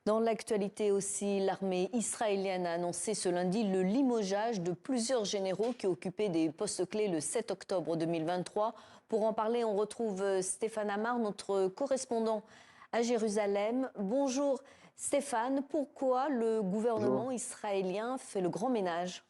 Dans l'actualité aussi, l'armée israélienne a annoncé ce lundi le limogeage de plusieurs généraux qui occupaient des postes clés le 7 octobre 2023. Pour en parler, on retrouve Stéphane Amar, notre correspondant à Jérusalem. Bonjour Stéphane, pourquoi le Bonjour. gouvernement israélien fait le grand ménage ?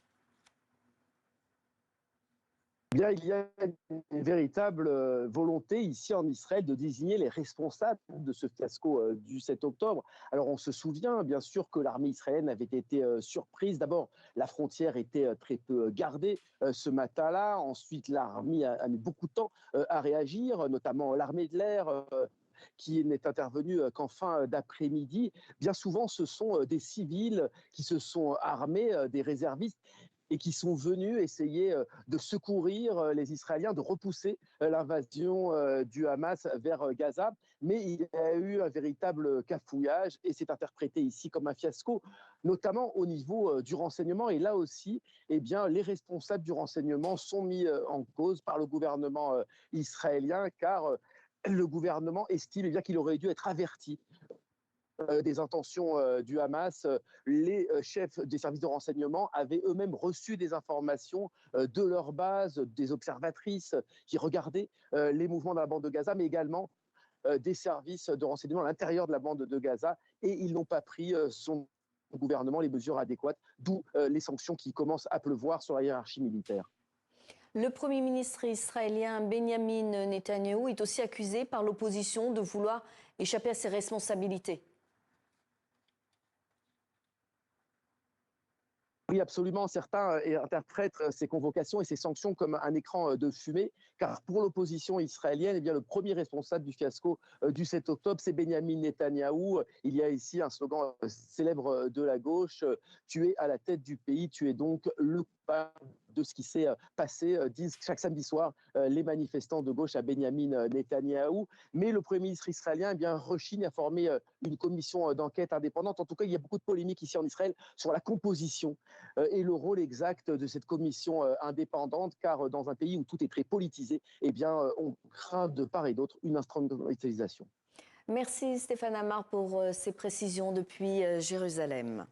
Bien, il y a une véritable volonté ici en Israël de désigner les responsables de ce fiasco du 7 octobre. Alors on se souvient bien sûr que l'armée israélienne avait été surprise. D'abord, la frontière était très peu gardée ce matin-là. Ensuite, l'armée a mis beaucoup de temps à réagir, notamment l'armée de l'air. Qui n'est intervenue qu'en fin d'après-midi. Bien souvent, ce sont des civils qui se sont armés, des réservistes, et qui sont venus essayer de secourir les Israéliens, de repousser l'invasion du Hamas vers Gaza. Mais il y a eu un véritable cafouillage et c'est interprété ici comme un fiasco, notamment au niveau du renseignement. Et là aussi, eh bien, les responsables du renseignement sont mis en cause par le gouvernement israélien, car le gouvernement estime eh bien, qu'il aurait dû être averti des intentions du Hamas. Les chefs des services de renseignement avaient eux-mêmes reçu des informations de leur base, des observatrices qui regardaient les mouvements de la bande de Gaza, mais également des services de renseignement à l'intérieur de la bande de Gaza, et ils n'ont pas pris son gouvernement les mesures adéquates, d'où les sanctions qui commencent à pleuvoir sur la hiérarchie militaire. Le Premier ministre israélien Benjamin Netanyahou est aussi accusé par l'opposition de vouloir échapper à ses responsabilités. Oui, absolument. Certains interprètent ces convocations et ces sanctions comme un écran de fumée, car pour l'opposition israélienne, eh bien, le premier responsable du fiasco du 7 octobre, c'est Benjamin Netanyahou. Il y a ici un slogan célèbre de la gauche, tu es à la tête du pays, tu es donc le coupable de ce qui s'est passé, disent chaque samedi soir les manifestants de gauche à Benjamin Netanyahou. Mais le Premier ministre israélien eh bien, rechigne à former une commission d'enquête indépendante. En tout cas, il y a beaucoup de polémiques ici en Israël sur la composition et le rôle exact de cette commission indépendante, car dans un pays où tout est très politisé, eh bien, on craint de part et d'autre une instrumentalisation. Merci Stéphane Amar pour ces précisions depuis Jérusalem.